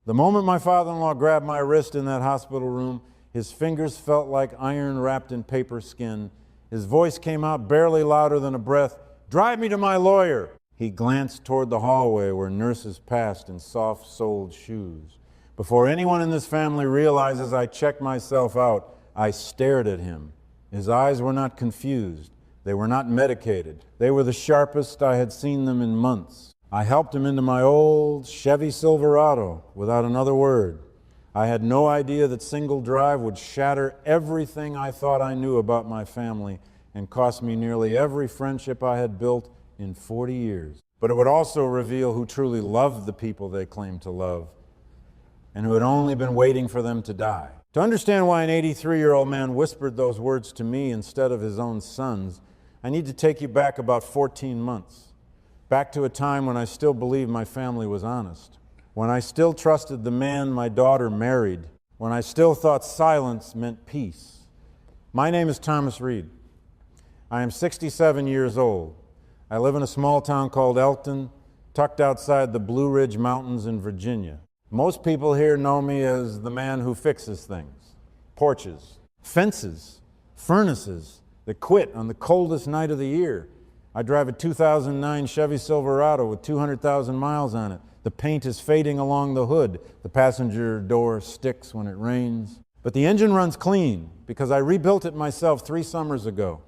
The moment my father-in-law grabbed my wrist in that hospital room, his fingers felt like iron wrapped in paper skin. His voice came out barely louder than a breath. "Drive me to my lawyer." He glanced toward the hallway where nurses passed in soft-soled shoes. Before anyone in this family realizes I checked myself out, I stared at him. His eyes were not confused. They were not medicated. They were the sharpest I had seen them in months. I helped him into my old Chevy Silverado without another word. I had no idea that single drive would shatter everything I thought I knew about my family and cost me nearly every friendship I had built in 40 years. But it would also reveal who truly loved the people they claimed to love and who had only been waiting for them to die. To understand why an 83-year-old man whispered those words to me instead of his own sons, I need to take you back about 14 months, back to a time when I still believed my family was honest, when I still trusted the man my daughter married, when I still thought silence meant peace. My name is Thomas Reed. I am 67 years old. I live in a small town called Elkton, tucked outside the Blue Ridge Mountains in Virginia. Most people here know me as the man who fixes things: porches, fences, furnaces that quit on the coldest night of the year. I drive a 2009 Chevy Silverado with 200,000 miles on it. The paint is fading along the hood. The passenger door sticks when it rains. But the engine runs clean because I rebuilt it myself 3 summers ago.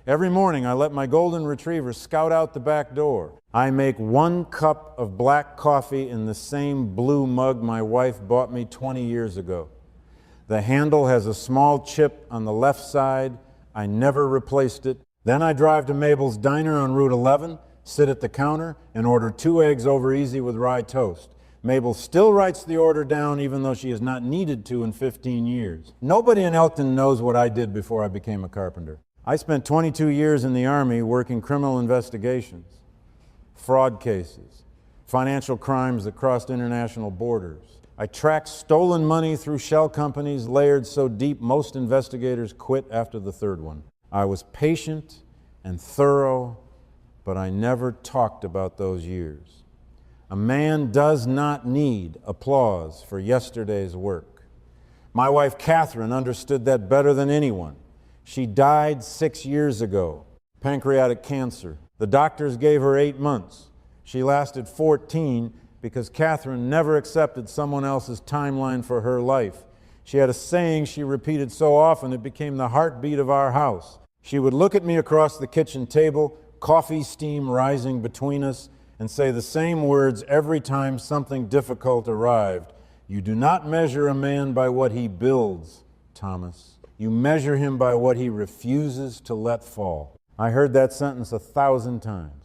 Every morning I let my golden retriever scout out the back door. I make 1 cup of black coffee in the same blue mug my wife bought me 20 years ago. The handle has a small chip on the left side. I never replaced it. Then I drive to Mabel's Diner on Route 11, sit at the counter, and order 2 eggs over easy with rye toast. Mabel still writes the order down even though she has not needed to in 15 years. Nobody in Elkton knows what I did before I became a carpenter. I spent 22 years in the Army working criminal investigations, fraud cases, financial crimes that crossed international borders. I tracked stolen money through shell companies layered so deep most investigators quit after the 3rd one. I was patient and thorough, but I never talked about those years. A man does not need applause for yesterday's work. My wife, Catherine, understood that better than anyone. She died 6 years ago, pancreatic cancer. The doctors gave her 8 months. She lasted 14 because Catherine never accepted someone else's timeline for her life. She had a saying she repeated so often it became the heartbeat of our house. She would look at me across the kitchen table, coffee steam rising between us, and say the same words every time something difficult arrived. "You do not measure a man by what he builds, Thomas. You measure him by what he refuses to let fall." I heard that sentence 1,000 times.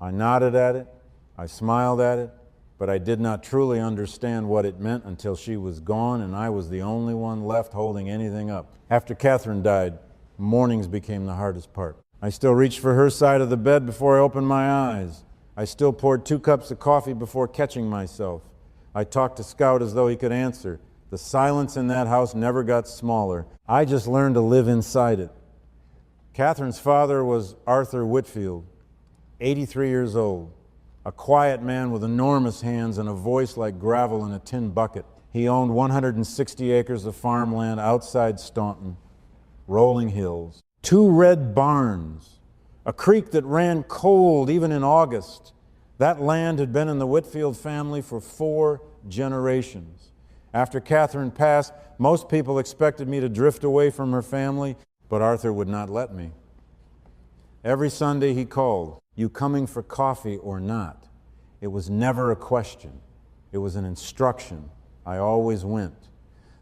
I nodded at it, I smiled at it, but I did not truly understand what it meant until she was gone and I was the only one left holding anything up. After Catherine died, mornings became the hardest part. I still reached for her side of the bed before I opened my eyes. I still poured 2 cups of coffee before catching myself. I talked to Scout as though he could answer. The silence in that house never got smaller. I just learned to live inside it. Catherine's father was Arthur Whitfield, 83 years old, a quiet man with enormous hands and a voice like gravel in a tin bucket. He owned 160 acres of farmland outside Staunton, rolling hills, 2 red barns, a creek that ran cold even in August. That land had been in the Whitfield family for 4 generations. After Catherine passed, most people expected me to drift away from her family, but Arthur would not let me. Every Sunday he called, "You coming for coffee or not?" It was never a question. It was an instruction. I always went.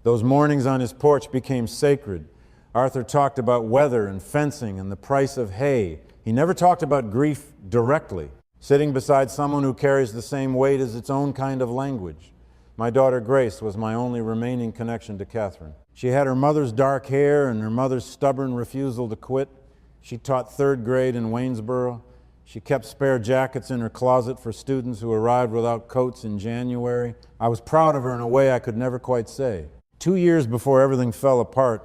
Those mornings on his porch became sacred. Arthur talked about weather and fencing and the price of hay. He never talked about grief directly. Sitting beside someone who carries the same weight as its own kind of language. My daughter Grace was my only remaining connection to Catherine. She had her mother's dark hair and her mother's stubborn refusal to quit. She taught 3rd grade in Waynesboro. She kept spare jackets in her closet for students who arrived without coats in January. I was proud of her in a way I could never quite say. 2 years before everything fell apart,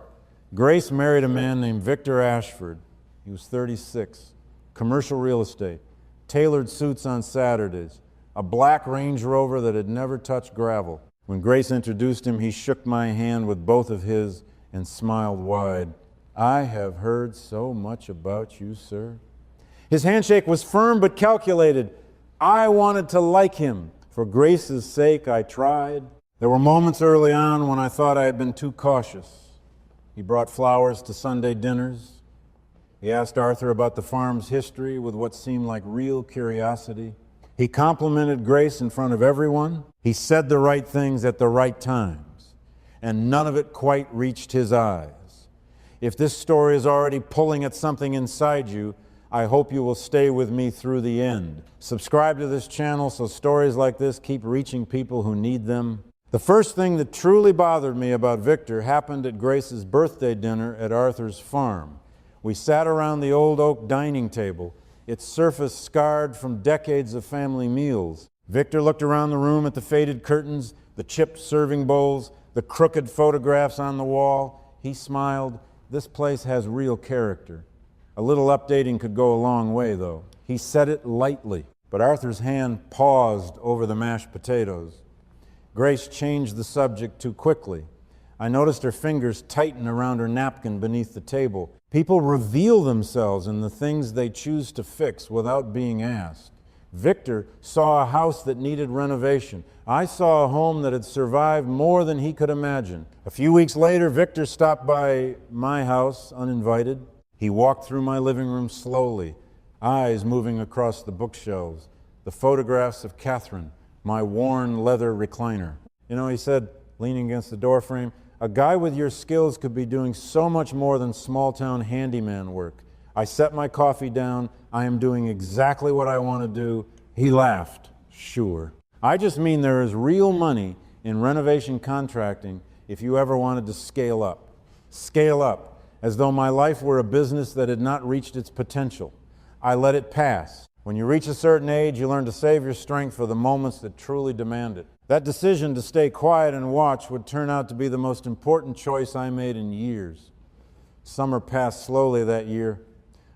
Grace married a man named Victor Ashford. He was 36, commercial real estate, tailored suits on Saturdays, a black Range Rover that had never touched gravel. When Grace introduced him, he shook my hand with both of his and smiled wide. "I have heard so much about you, sir." His handshake was firm but calculated. I wanted to like him. For Grace's sake, I tried. There were moments early on when I thought I had been too cautious. He brought flowers to Sunday dinners. He asked Arthur about the farm's history with what seemed like real curiosity. He complimented Grace in front of everyone. He said the right things at the right times, and none of it quite reached his eyes. If this story is already pulling at something inside you, I hope you will stay with me through the end. Subscribe to this channel so stories like this keep reaching people who need them. The first thing that truly bothered me about Victor happened at Grace's birthday dinner at Arthur's farm. We sat around the old oak dining table, its surface scarred from decades of family meals. Victor looked around the room at the faded curtains, the chipped serving bowls, the crooked photographs on the wall. He smiled. This place has real character. A little updating could go a long way, though. He said it lightly, but Arthur's hand paused over the mashed potatoes. Grace changed the subject too quickly. I noticed her fingers tighten around her napkin beneath the table. People reveal themselves in the things they choose to fix without being asked. Victor saw a house that needed renovation. I saw a home that had survived more than he could imagine. A few weeks later, Victor stopped by my house uninvited. He walked through my living room slowly, eyes moving across the bookshelves, the photographs of Catherine, my worn leather recliner. "You know," he said, leaning against the doorframe, "a guy with your skills could be doing so much more than small-town handyman work." I set my coffee down. "I am doing exactly what I want to do." He laughed. "Sure. I just mean there is real money in renovation contracting if you ever wanted to scale up. Scale up, as though my life were a business that had not reached its potential. I let it pass. When you reach a certain age, you learn to save your strength for the moments that truly demand it. That decision to stay quiet and watch would turn out to be the most important choice I made in years. Summer passed slowly that year.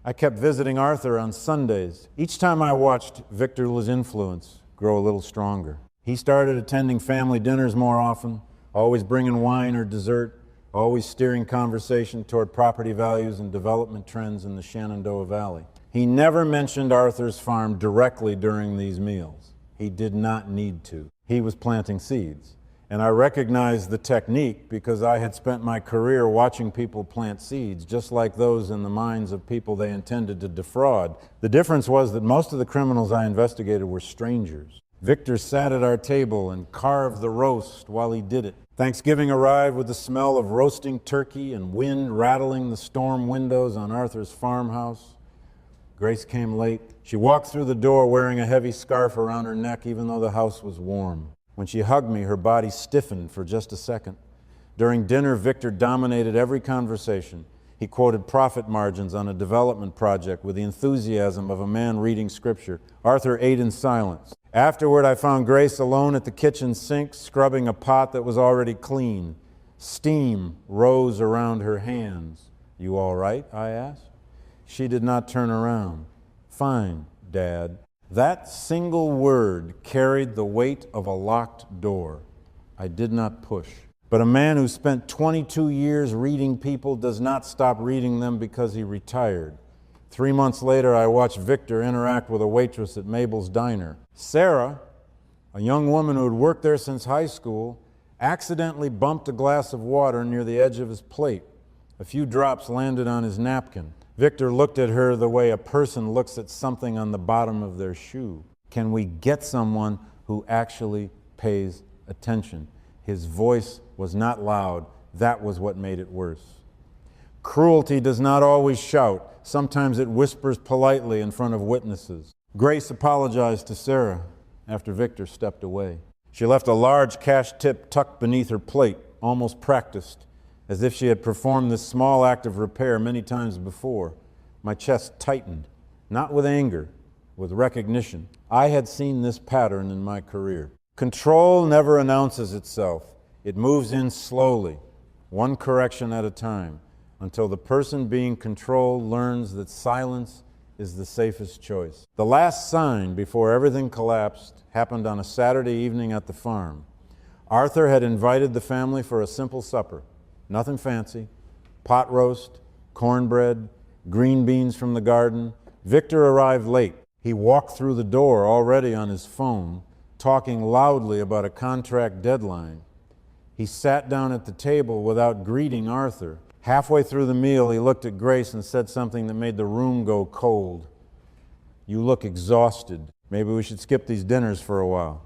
I kept visiting Arthur on Sundays. Each time I watched Victor's influence grow a little stronger. He started attending family dinners more often, always bringing wine or dessert, always steering conversation toward property values and development trends in the Shenandoah Valley. He never mentioned Arthur's farm directly during these meals. He did not need to. He was planting seeds. And I recognized the technique because I had spent my career watching people plant seeds, just like those in the minds of people they intended to defraud. The difference was that most of the criminals I investigated were strangers. Victor sat at our table and carved the roast while he did it. Thanksgiving arrived with the smell of roasting turkey and wind rattling the storm windows on Arthur's farmhouse. Grace came late. She walked through the door wearing a heavy scarf around her neck, even though the house was warm. When she hugged me, her body stiffened for just a second. During dinner, Victor dominated every conversation. He quoted profit margins on a development project with the enthusiasm of a man reading scripture. Arthur ate in silence. Afterward, I found Grace alone at the kitchen sink, scrubbing a pot that was already clean. Steam rose around her hands. "You all right?" I asked. She did not turn around. "Fine, Dad." That single word carried the weight of a locked door. I did not push. But a man who spent 22 years reading people does not stop reading them because he retired. 3 months later, I watched Victor interact with a waitress at Mabel's Diner. Sarah, a young woman who had worked there since high school, accidentally bumped a glass of water near the edge of his plate. A few drops landed on his napkin. Victor looked at her the way a person looks at something on the bottom of their shoe. Can we get someone who actually pays attention? His voice was not loud. That was what made it worse. Cruelty does not always shout. Sometimes it whispers politely in front of witnesses. Grace apologized to Sarah after Victor stepped away. She left a large cash tip tucked beneath her plate, almost practiced, as if she had performed this small act of repair many times before. My chest tightened, not with anger, with recognition. I had seen this pattern in my career. Control never announces itself. It moves in slowly, one correction at a time, until the person being controlled learns that silence is the safest choice. The last sign before everything collapsed happened on a Saturday evening at the farm. Arthur had invited the family for a simple supper. Nothing fancy. Pot roast, cornbread, green beans from the garden. Victor arrived late. He walked through the door already on his phone, talking loudly about a contract deadline. He sat down at the table without greeting Arthur. Halfway through the meal, he looked at Grace and said something that made the room go cold. "You look exhausted. Maybe we should skip these dinners for a while.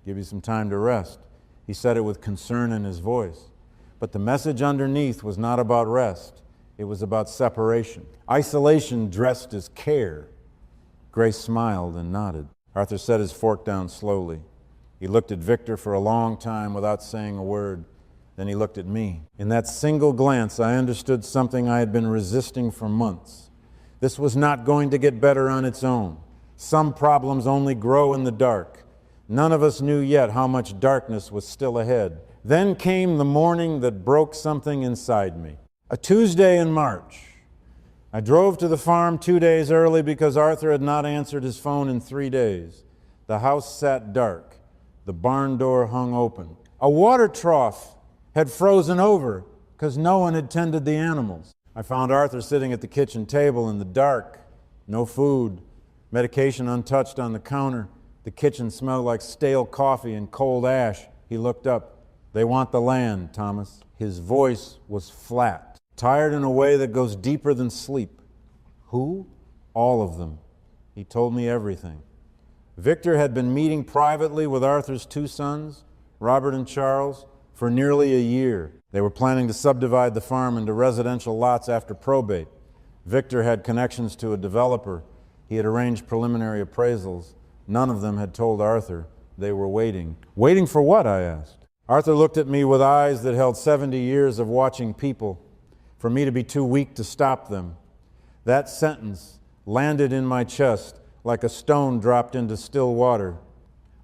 Give you some time to rest." He said it with concern in his voice. But the message underneath was not about rest. It was about separation. Isolation dressed as care. Grace smiled and nodded. Arthur set his fork down slowly. He looked at Victor for a long time without saying a word. Then he looked at me. In that single glance, I understood something I had been resisting for months. This was not going to get better on its own. Some problems only grow in the dark. None of us knew yet how much darkness was still ahead. Then came the morning that broke something inside me. A Tuesday in March. I drove to the farm 2 days early because Arthur had not answered his phone in 3 days. The house sat dark. The barn door hung open. A water trough had frozen over because no one had tended the animals. I found Arthur sitting at the kitchen table in the dark. No food. Medication untouched on the counter. The kitchen smelled like stale coffee and cold ash. He looked up. "They want the land, Thomas." His voice was flat, tired in a way that goes deeper than sleep. "Who?" "All of them." He told me everything. Victor had been meeting privately with Arthur's 2 sons, Robert and Charles, for nearly a year. They were planning to subdivide the farm into residential lots after probate. Victor had connections to a developer. He had arranged preliminary appraisals. None of them had told Arthur. They were waiting. Waiting for what? I asked. Arthur looked at me with eyes that held 70 years of watching people, for me to be too weak to stop them. That sentence landed in my chest like a stone dropped into still water.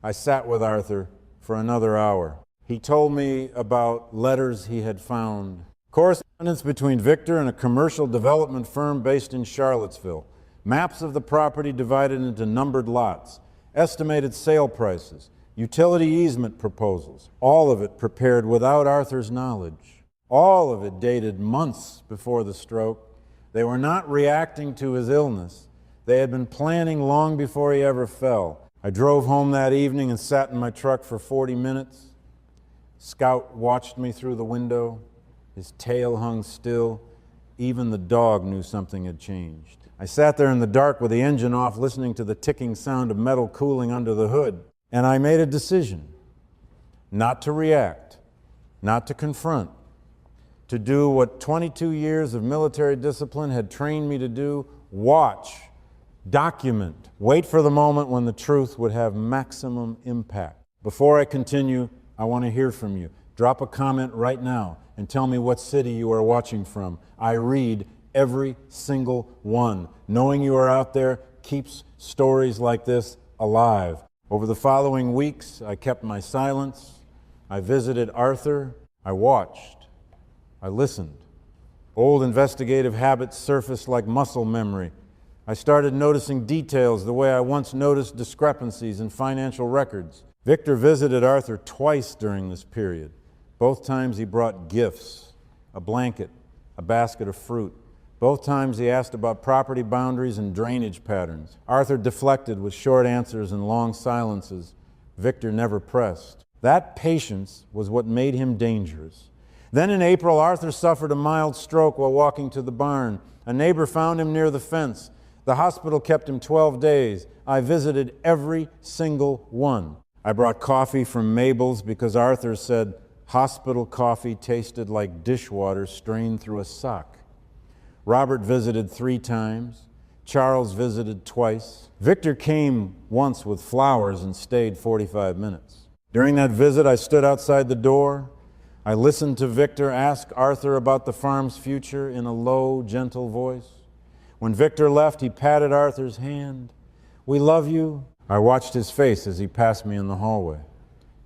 I sat with Arthur for another hour. He told me about letters he had found. Correspondence between Victor and a commercial development firm based in Charlottesville. Maps of the property divided into numbered lots. Estimated sale prices. Utility easement proposals. All of it prepared without Arthur's knowledge. All of it dated months before the stroke. They were not reacting to his illness. They had been planning long before he ever fell. I drove home that evening and sat in my truck for 40 minutes. Scout watched me through the window. His tail hung still. Even the dog knew something had changed. I sat there in the dark with the engine off, listening to the ticking sound of metal cooling under the hood. And I made a decision not to react, not to confront, to do what 22 years of military discipline had trained me to do: watch, document, wait for the moment when the truth would have maximum impact. Before I continue, I want to hear from you. Drop a comment right now and tell me what city you are watching from. I read every single one. Knowing you are out there keeps stories like this alive. Over the following weeks, I kept my silence. I visited Arthur. I watched. I listened. Old investigative habits surfaced like muscle memory. I started noticing details the way I once noticed discrepancies in financial records. Victor visited Arthur twice during this period. Both times he brought gifts, a blanket, a basket of fruit. Both times he asked about property boundaries and drainage patterns. Arthur deflected with short answers and long silences. Victor never pressed. That patience was what made him dangerous. Then in April, Arthur suffered a mild stroke while walking to the barn. A neighbor found him near the fence. The hospital kept him 12 days. I visited every single one. I brought coffee from Mabel's because Arthur said hospital coffee tasted like dishwater strained through a sock. Robert visited 3 times. Charles visited twice. Victor came once with flowers and stayed 45 minutes. During that visit, I stood outside the door. I listened to Victor ask Arthur about the farm's future in a low, gentle voice. When Victor left, he patted Arthur's hand. "We love you." I watched his face as he passed me in the hallway.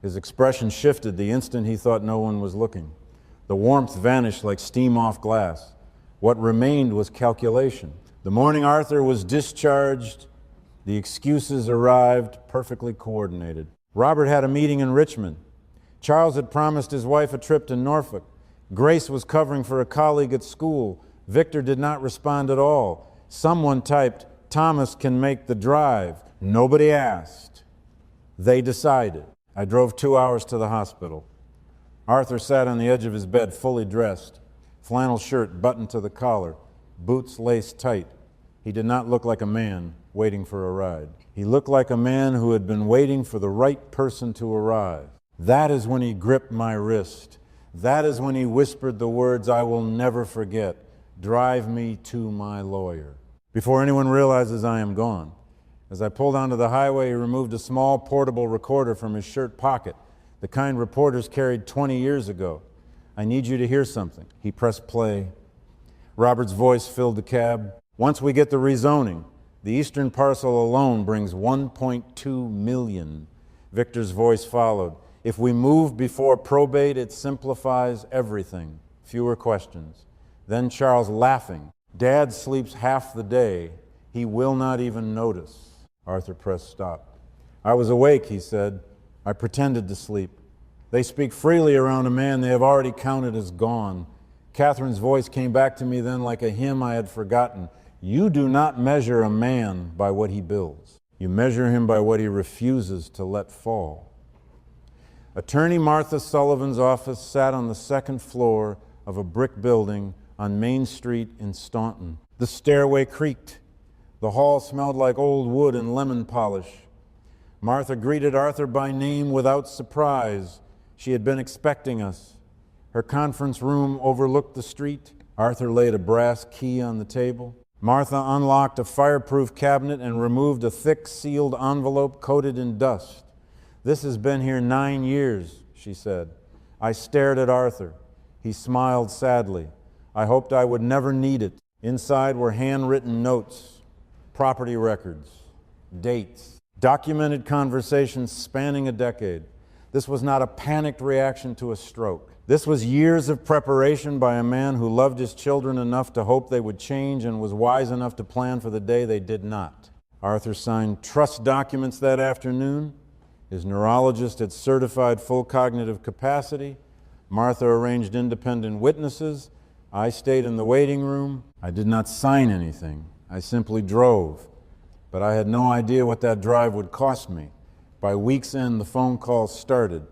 His expression shifted the instant he thought no one was looking. The warmth vanished like steam off glass. What remained was calculation. The morning Arthur was discharged, the excuses arrived perfectly coordinated. Robert had a meeting in Richmond. Charles had promised his wife a trip to Norfolk. Grace was covering for a colleague at school. Victor did not respond at all. Someone typed, "Thomas can make the drive." Nobody asked. They decided. I drove 2 hours to the hospital. Arthur sat on the edge of his bed, fully dressed, flannel shirt buttoned to the collar, boots laced tight. He did not look like a man waiting for a ride. He looked like a man who had been waiting for the right person to arrive. That is when he gripped my wrist. That is when he whispered the words I will never forget, "Drive me to my lawyer." Before anyone realizes I am gone, as I pulled onto the highway, he removed a small portable recorder from his shirt pocket, the kind reporters carried 20 years ago. "I need you to hear something." He pressed play. Robert's voice filled the cab. "Once we get the rezoning, the eastern parcel alone brings 1.2 million. Victor's voice followed. "If we move before probate, it simplifies everything. Fewer questions." Then Charles laughing. "Dad sleeps half the day. He will not even notice." Arthur pressed stop. "I was awake," he said. "I pretended to sleep. They speak freely around a man they have already counted as gone." Catherine's voice came back to me then like a hymn I had forgotten. "You do not measure a man by what he builds. You measure him by what he refuses to let fall." Attorney Martha Sullivan's office sat on the second floor of a brick building on Main Street in Staunton. The stairway creaked. The hall smelled like old wood and lemon polish. Martha greeted Arthur by name without surprise. She had been expecting us. Her conference room overlooked the street. Arthur laid a brass key on the table. Martha unlocked a fireproof cabinet and removed a thick sealed envelope coated in dust. "This has been here 9 years, she said. I stared at Arthur. He smiled sadly. I hoped I would never need it. Inside were handwritten notes, property records, dates, documented conversations spanning a decade. This was not a panicked reaction to a stroke. This was years of preparation by a man who loved his children enough to hope they would change and was wise enough to plan for the day they did not." Arthur signed trust documents that afternoon. His neurologist had certified full cognitive capacity. Martha arranged independent witnesses. I stayed in the waiting room. I did not sign anything. I simply drove. But I had no idea what that drive would cost me. By week's end, the phone calls started.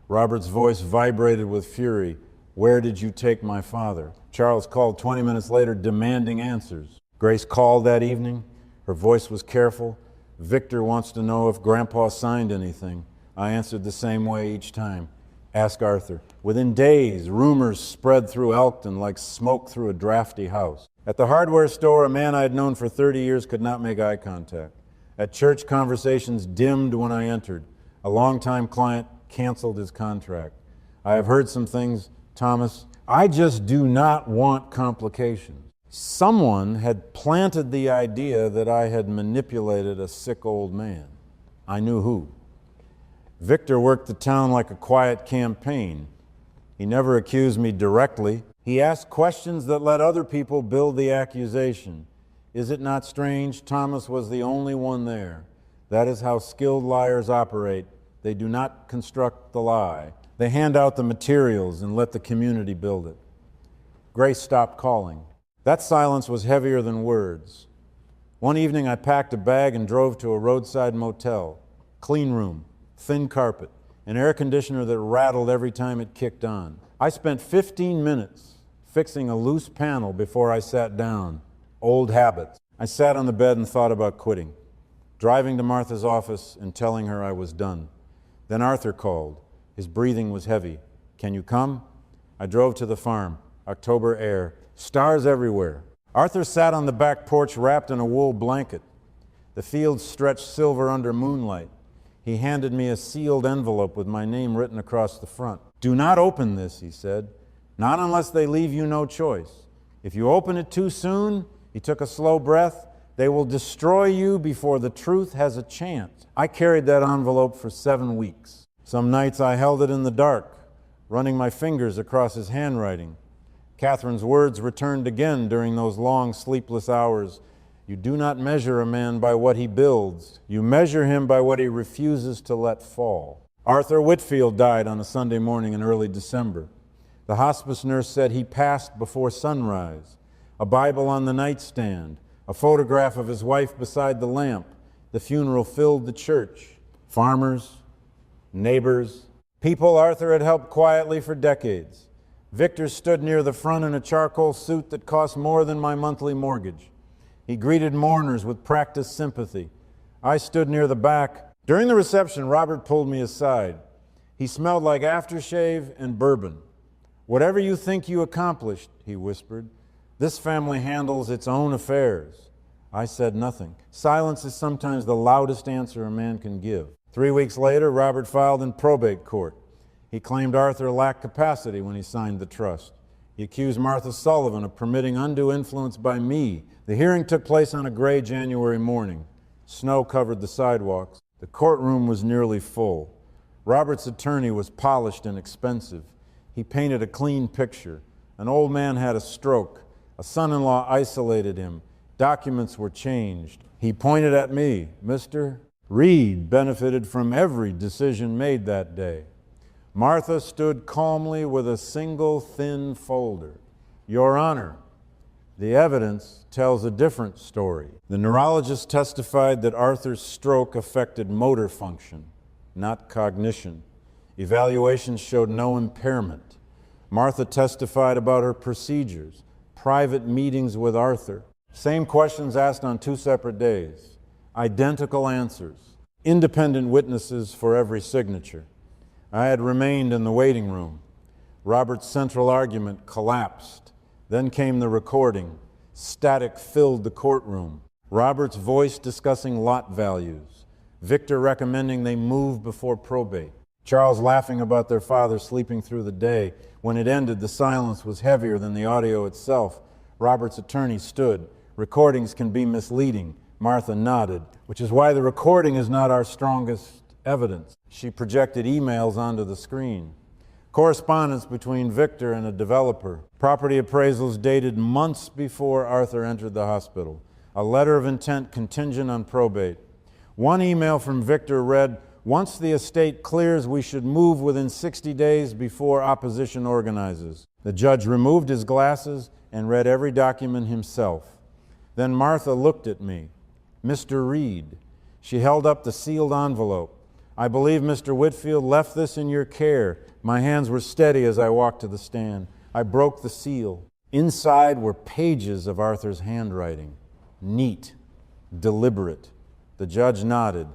Robert's voice vibrated with fury. "Where did you take my father?" Charles called 20 minutes later, demanding answers. Grace called that evening. Her voice was careful. "Victor wants to know if Grandpa signed anything." I answered the same way each time. "Ask Arthur." Within days, rumors spread through Elkton like smoke through a drafty house. At the hardware store, a man I had known for 30 years could not make eye contact. At church, conversations dimmed when I entered. A longtime client canceled his contract. "I have heard some things, Thomas. I just do not want complications." Someone had planted the idea that I had manipulated a sick old man. I knew who. Victor worked the town like a quiet campaign. He never accused me directly. He asked questions that let other people build the accusation. Is it not strange? Thomas was the only one there. That is how skilled liars operate. They do not construct the lie. They hand out the materials and let the community build it. Grace stopped calling. That silence was heavier than words. One evening I packed a bag and drove to a roadside motel. Clean room, thin carpet, an air conditioner that rattled every time it kicked on. I spent 15 minutes fixing a loose panel before I sat down. Old habits. I sat on the bed and thought about quitting, driving to Martha's office and telling her I was done. Then Arthur called. His breathing was heavy. "Can you come?" I drove to the farm. October air. Stars everywhere. Arthur sat on the back porch wrapped in a wool blanket. The fields stretched silver under moonlight. He handed me a sealed envelope with my name written across the front. "Do not open this," he said. "Not unless they leave you no choice. If you open it too soon," he took a slow breath, "they will destroy you before the truth has a chance." I carried that envelope for 7 weeks. Some nights I held it in the dark, running my fingers across his handwriting. Catherine's words returned again during those long, sleepless hours. "You do not measure a man by what he builds. You measure him by what he refuses to let fall." Arthur Whitfield died on a Sunday morning in early December. The hospice nurse said he passed before sunrise. A Bible on the nightstand, a photograph of his wife beside the lamp. The funeral filled the church. Farmers, neighbors, people Arthur had helped quietly for decades. Victor stood near the front in a charcoal suit that cost more than my monthly mortgage. He greeted mourners with practiced sympathy. I stood near the back. During the reception, Robert pulled me aside. He smelled like aftershave and bourbon. "Whatever you think you accomplished," he whispered, "this family handles its own affairs." I said nothing. Silence is sometimes the loudest answer a man can give. 3 weeks later, Robert filed in probate court. He claimed Arthur lacked capacity when he signed the trust. He accused Martha Sullivan of permitting undue influence by me. The hearing took place on a gray January morning. Snow covered the sidewalks. The courtroom was nearly full. Robert's attorney was polished and expensive. He painted a clean picture. An old man had a stroke. A son-in-law isolated him. Documents were changed. He pointed at me. "Mr. Reed benefited from every decision made that day." Martha stood calmly with a single thin folder. "Your Honor, the evidence tells a different story." The neurologist testified that Arthur's stroke affected motor function, not cognition. Evaluations showed no impairment. Martha testified about her procedures, private meetings with Arthur. Same questions asked on 2 separate days. Identical answers. Independent witnesses for every signature. I had remained in the waiting room. Robert's central argument collapsed. Then came the recording. Static filled the courtroom. Robert's voice discussing lot values. Victor recommending they move before probate. Charles laughing about their father sleeping through the day. When it ended, the silence was heavier than the audio itself. Robert's attorney stood. "Recordings can be misleading." Martha nodded, which is why the recording is not our strongest evidence. She projected emails onto the screen. Correspondence between Victor and a developer. Property appraisals dated months before Arthur entered the hospital. A letter of intent contingent on probate. One email from Victor read, "Once the estate clears, we should move within 60 days before opposition organizes." The judge removed his glasses and read every document himself. Then Martha looked at me. "Mr. Reed." She held up the sealed envelope. "I believe Mr. Whitfield left this in your care." My hands were steady as I walked to the stand. I broke the seal. Inside were pages of Arthur's handwriting. Neat, deliberate. The judge nodded.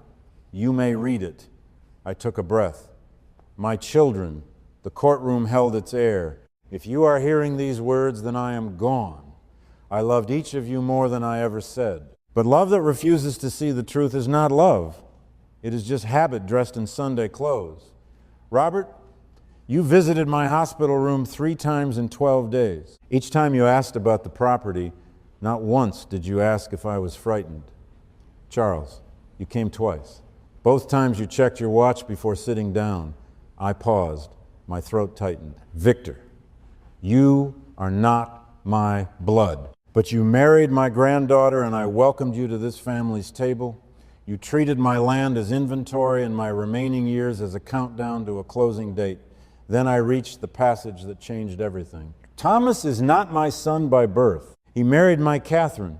"You may read it." I took a breath. "My children," the courtroom held its air. "If you are hearing these words, then I am gone. I loved each of you more than I ever said." But love that refuses to see the truth is not love. It is just habit dressed in Sunday clothes. "Robert, you visited my hospital room 3 times in 12 days. Each time you asked about the property, not once did you ask if I was frightened. Charles, you came twice. Both times you checked your watch before sitting down. I paused. My throat tightened. Victor, you are not my blood. But you married my granddaughter and I welcomed you to this family's table. You treated my land as inventory and my remaining years as a countdown to a closing date. Then I reached the passage that changed everything. Thomas is not my son by birth. He married my Catherine.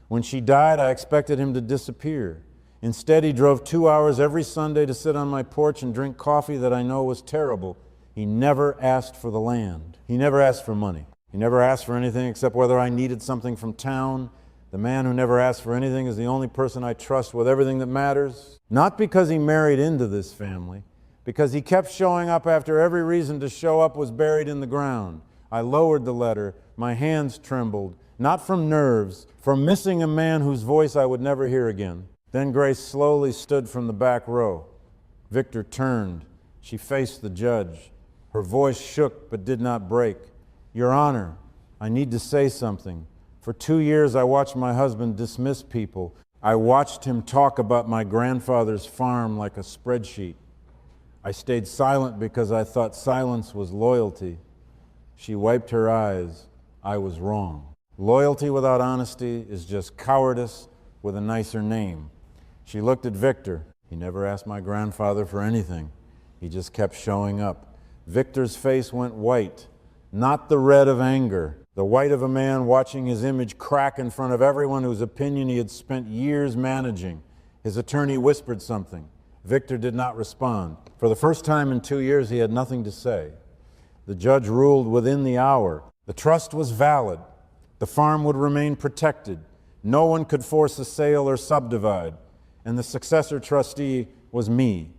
When she died, I expected him to disappear. Instead, he drove 2 hours every Sunday to sit on my porch and drink coffee that I know was terrible. He never asked for the land. He never asked for money. He never asked for anything except whether I needed something from town. The man who never asks for anything is the only person I trust with everything that matters. Not because he married into this family, because he kept showing up after every reason to show up was buried in the ground. I lowered the letter. My hands trembled, not from nerves, from missing a man whose voice I would never hear again. Then Grace slowly stood from the back row. Victor turned. She faced the judge. Her voice shook but did not break. Your Honor, I need to say something. For 2 years, I watched my husband dismiss people. I watched him talk about my grandfather's farm like a spreadsheet. I stayed silent because I thought silence was loyalty. She wiped her eyes. I was wrong. Loyalty without honesty is just cowardice with a nicer name. She looked at Victor. He never asked my grandfather for anything. He just kept showing up. Victor's face went white, not the red of anger, the white of a man watching his image crack in front of everyone whose opinion he had spent years managing. His attorney whispered something. Victor did not respond. For the first time in 2 years, he had nothing to say. The judge ruled within the hour. The trust was valid. The farm would remain protected. No one could force a sale or subdivide. And the successor trustee was me.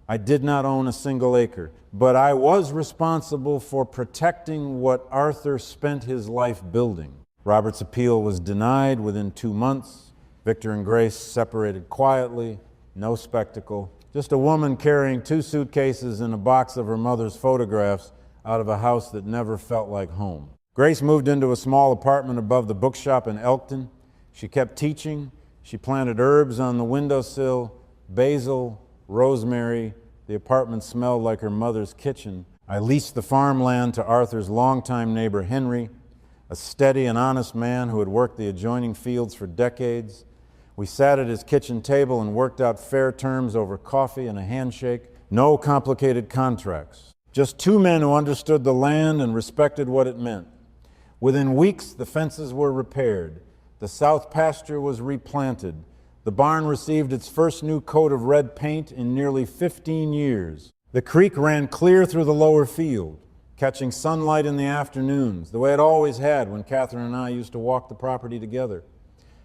I did not own a single acre, but I was responsible for protecting what Arthur spent his life building. Robert's appeal was denied within 2 months. Victor and Grace separated quietly, no spectacle. Just a woman carrying 2 suitcases and a box of her mother's photographs out of a house that never felt like home. Grace moved into a small apartment above the bookshop in Elkton. She kept teaching. She planted herbs on the windowsill, basil, rosemary. The apartment smelled like her mother's kitchen. I leased the farmland to Arthur's longtime neighbor Henry, a steady and honest man who had worked the adjoining fields for decades. We sat at his kitchen table and worked out fair terms over coffee and a handshake. No complicated contracts. Just 2 men who understood the land and respected what it meant. Within weeks, the fences were repaired. The south pasture was replanted. The barn received its first new coat of red paint in nearly 15 years. The creek ran clear through the lower field, catching sunlight in the afternoons, the way it always had when Catherine and I used to walk the property together.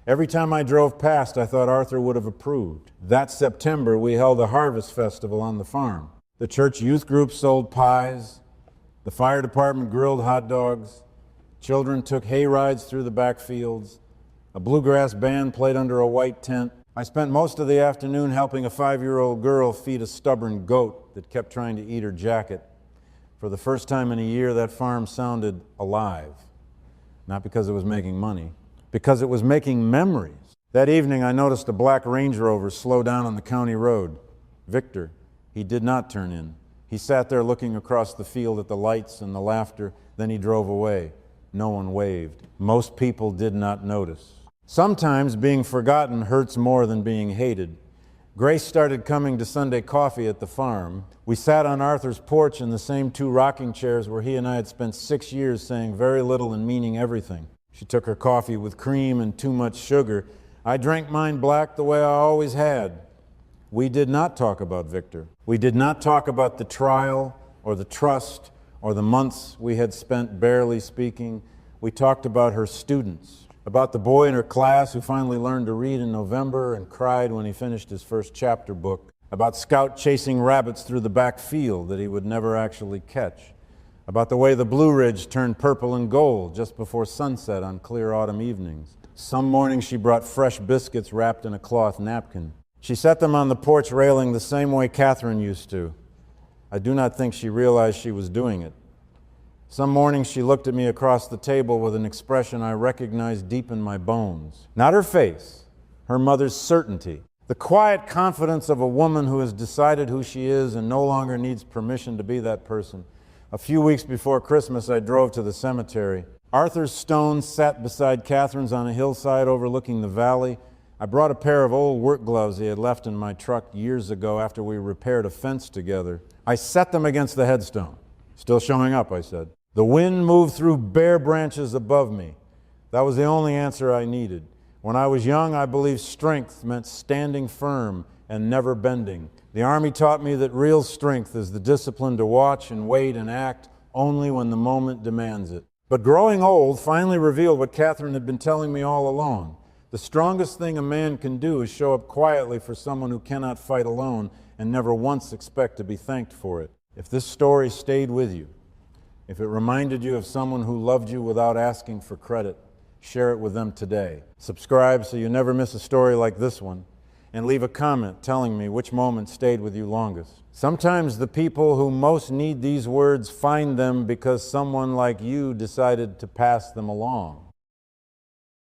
Every time I drove past, I thought Arthur would have approved. That September, we held a harvest festival on the farm. The church youth group sold pies. The fire department grilled hot dogs. Children took hay rides through the back fields. A bluegrass band played under a white tent. I spent most of the afternoon helping a 5-year-old girl feed a stubborn goat that kept trying to eat her jacket. For the first time in a year, that farm sounded alive. Not because it was making money, because it was making memories. That evening, I noticed a black Range Rover slow down on the county road. Victor, he did not turn in. He sat there looking across the field at the lights and the laughter, then he drove away. No one waved. Most people did not notice. Sometimes being forgotten hurts more than being hated. Grace started coming to Sunday coffee at the farm. We sat on Arthur's porch in the same 2 rocking chairs where he and I had spent 6 years saying very little and meaning everything. She took her coffee with cream and too much sugar. I drank mine black the way I always had. We did not talk about Victor. We did not talk about the trial or the trust or the months we had spent barely speaking. We talked about her students, about the boy in her class who finally learned to read in November and cried when he finished his first chapter book, about Scout chasing rabbits through the back field that he would never actually catch, about the way the Blue Ridge turned purple and gold just before sunset on clear autumn evenings. Some morning she brought fresh biscuits wrapped in a cloth napkin. She set them on the porch railing the same way Catherine used to. I do not think she realized she was doing it. Some morning she looked at me across the table with an expression I recognized deep in my bones. Not her face, her mother's certainty. The quiet confidence of a woman who has decided who she is and no longer needs permission to be that person. A few weeks before Christmas, I drove to the cemetery. Arthur's stone sat beside Catherine's on a hillside overlooking the valley. I brought a pair of old work gloves he had left in my truck years ago after we repaired a fence together. I set them against the headstone. Still showing up, I said. The wind moved through bare branches above me. That was the only answer I needed. When I was young, I believed strength meant standing firm and never bending. The Army taught me that real strength is the discipline to watch and wait and act only when the moment demands it. But growing old finally revealed what Catherine had been telling me all along. The strongest thing a man can do is show up quietly for someone who cannot fight alone and never once expect to be thanked for it. If this story stayed with you, if it reminded you of someone who loved you without asking for credit, share it with them today. Subscribe so you never miss a story like this one, and leave a comment telling me which moment stayed with you longest. Sometimes the people who most need these words find them because someone like you decided to pass them along.